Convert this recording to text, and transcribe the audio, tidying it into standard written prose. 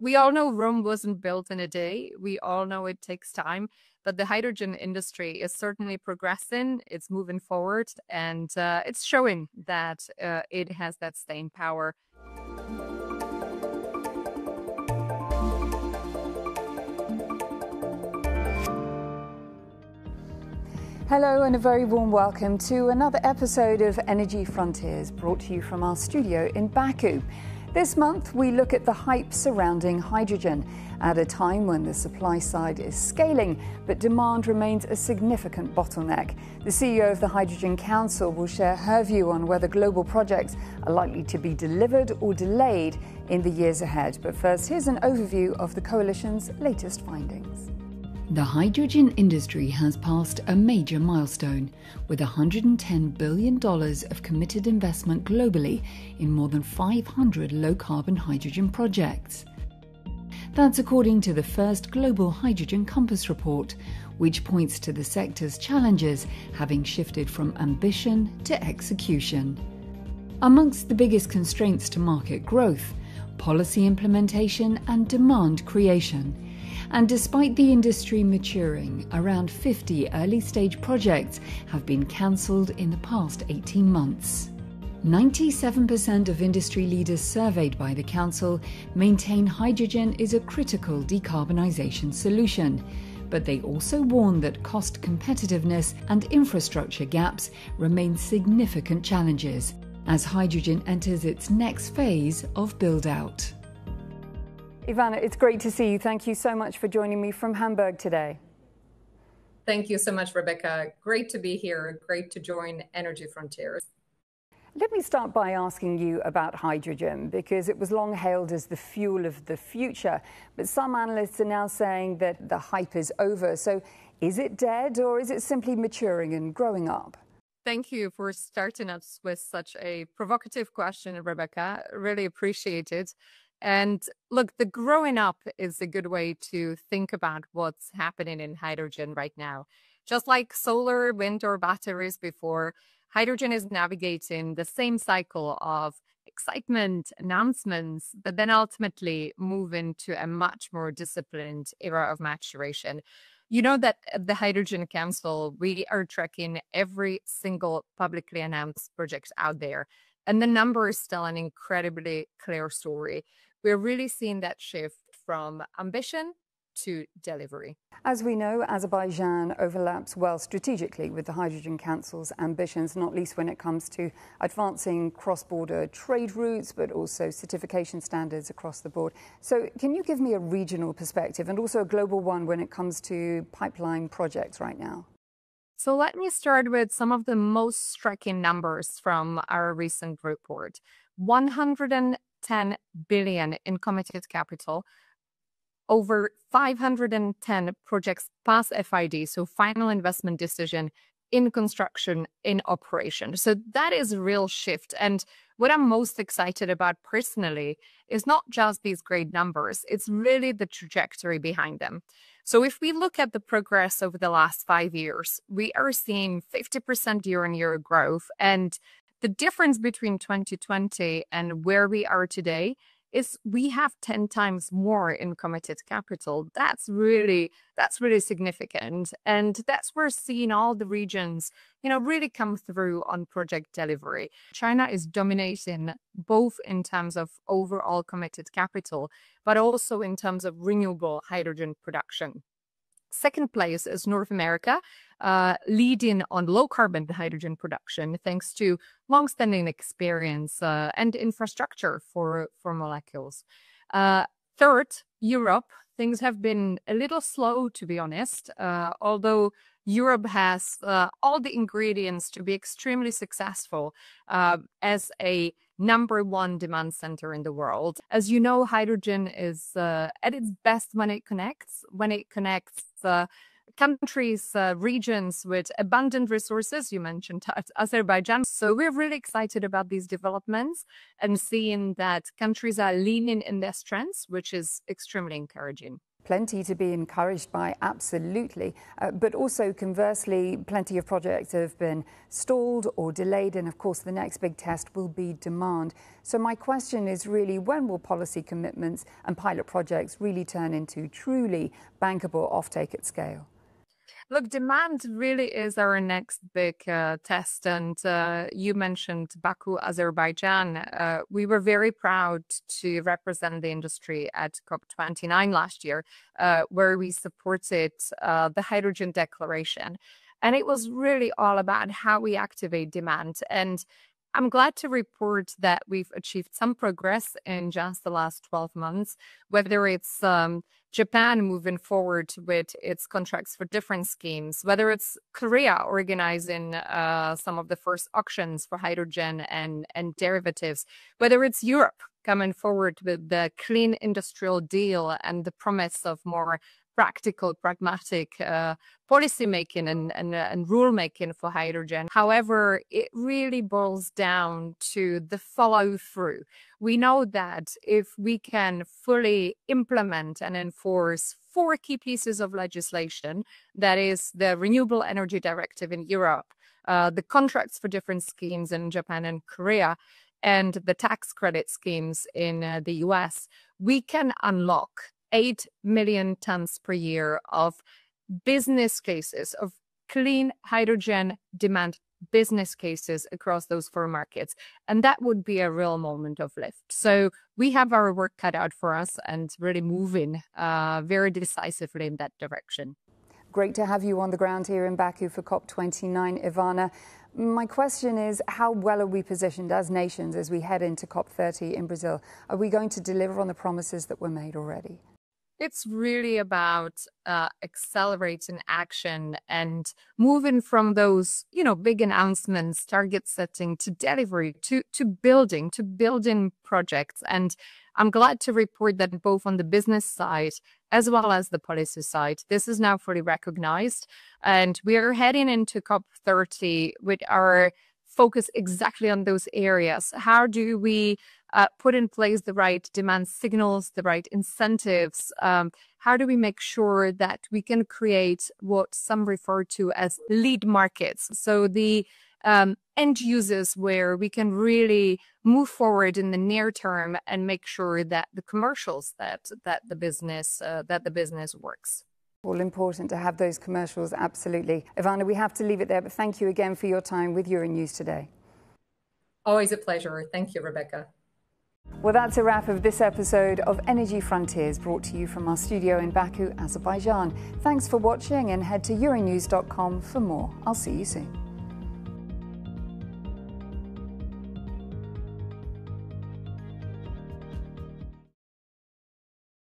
we all know Rome wasn't built in a day. We all know it takes time, but the hydrogen industry is certainly progressing. It's moving forward, and it's showing that it has that staying power. Hello and a very warm welcome to another episode of Energy Frontiers, brought to you from our studio in Baku. This month we look at the hype surrounding hydrogen at a time when the supply side is scaling but demand remains a significant bottleneck. The CEO of the Hydrogen Council will share her view on whether global projects are likely to be delivered or delayed in the years ahead. But first, here's an overview of the coalition's latest findings. The hydrogen industry has passed a major milestone, with $110 billion of committed investment globally in more than 500 low-carbon hydrogen projects. That's according to the first Global Hydrogen Compass report, which points to the sector's challenges having shifted from ambition to execution. Amongst the biggest constraints to market growth, policy implementation and demand creation. And despite the industry maturing, around 50 early-stage projects have been cancelled in the past 18 months. 97% of industry leaders surveyed by the Council maintain hydrogen is a critical decarbonisation solution, but they also warn that cost competitiveness and infrastructure gaps remain significant challenges as hydrogen enters its next phase of build-out. Ivana, it's great to see you. Thank you so much for joining me from Hamburg today. Thank you so much, Rebecca. Great to be here. Great to join Energy Frontiers. Let me start by asking you about hydrogen, because it was long hailed as the fuel of the future. But some analysts are now saying that the hype is over. So is it dead, or is it simply maturing and growing up? Thank you for starting us with such a provocative question, Rebecca. Really appreciate it. And look, the growing up is a good way to think about what's happening in hydrogen right now. Just like solar, wind, or batteries before, hydrogen is navigating the same cycle of excitement, announcements, but then ultimately moving to a much more disciplined era of maturation. You know that at the Hydrogen Council, we are tracking every single publicly announced project out there. And the numbers tell an incredibly clear story. We're really seeing that shift from ambition to delivery. As we know, Azerbaijan overlaps well strategically with the Hydrogen Council's ambitions, not least when it comes to advancing cross-border trade routes, but also certification standards across the board. So can you give me a regional perspective and also a global one when it comes to pipeline projects right now? So let me start with some of the most striking numbers from our recent report. 110 billion in committed capital, over 510 projects past FID, so final investment decision, in construction, in operation. So that is a real shift. And what I'm most excited about personally is not just these great numbers, it's really the trajectory behind them. So if we look at the progress over the last 5 years, we are seeing 50% year-on-year growth. And the difference between 2020 and where we are today is we have 10 times more in committed capital. That's really significant. And that's where seeing all the regions, really come through on project delivery. China is dominating both in terms of overall committed capital, but also in terms of renewable hydrogen production. Second place is North America, leading on low-carbon hydrogen production thanks to long-standing experience and infrastructure for molecules. Third, Europe. Things have been a little slow, to be honest, although Europe has all the ingredients to be extremely successful as a number one demand center in the world. As you know, hydrogen is at its best when it connects countries, regions with abundant resources. You mentioned Azerbaijan. So we're really excited about these developments and seeing that countries are leaning in their strengths, which is extremely encouraging. Plenty to be encouraged by, absolutely. But also, conversely, plenty of projects have been stalled or delayed. And of course, the next big test will be demand. So my question is really, when will policy commitments and pilot projects really turn into truly bankable offtake at scale? Look, demand really is our next big test. And you mentioned Baku, Azerbaijan. We were very proud to represent the industry at COP29 last year, where we supported the hydrogen declaration. And it was really all about how we activate demand. And I'm glad to report that we've achieved some progress in just the last 12 months, whether it's Japan moving forward with its contracts for different schemes, whether it's Korea organizing some of the first auctions for hydrogen and derivatives, whether it's Europe coming forward with the clean industrial deal and the promise of more practical, pragmatic policy making and rule making for hydrogen. However, it really boils down to the follow through. We know that if we can fully implement and enforce 4 key pieces of legislation, that is the Renewable Energy Directive in Europe, the contracts for different schemes in Japan and Korea, and the tax credit schemes in the US, we can unlock 8 million tons per year of business cases, of clean hydrogen demand business cases across those 4 markets. And that would be a real moment of lift. So we have our work cut out for us and really moving very decisively in that direction. Great to have you on the ground here in Baku for COP29, Ivana. My question is, how well are we positioned as nations as we head into COP30 in Brazil? Are we going to deliver on the promises that were made already? It's really about accelerating action and moving from those, big announcements, target setting to delivery, to building projects. And I'm glad to report that both on the business side as well as the policy side, this is now fully recognized. And we are heading into COP30 with our focus exactly on those areas. How do we put in place the right demand signals, the right incentives? How do we make sure that we can create what some refer to as lead markets? So the end users where we can really move forward in the near term and make sure that the commercials that the business works. All important to have those commercials, absolutely. Ivana, we have to leave it there, but thank you again for your time with Euronews today. Always a pleasure. Thank you, Rebecca. Well, that's a wrap of this episode of Energy Frontiers, brought to you from our studio in Baku, Azerbaijan. Thanks for watching, and head to euronews.com for more. I'll see you soon.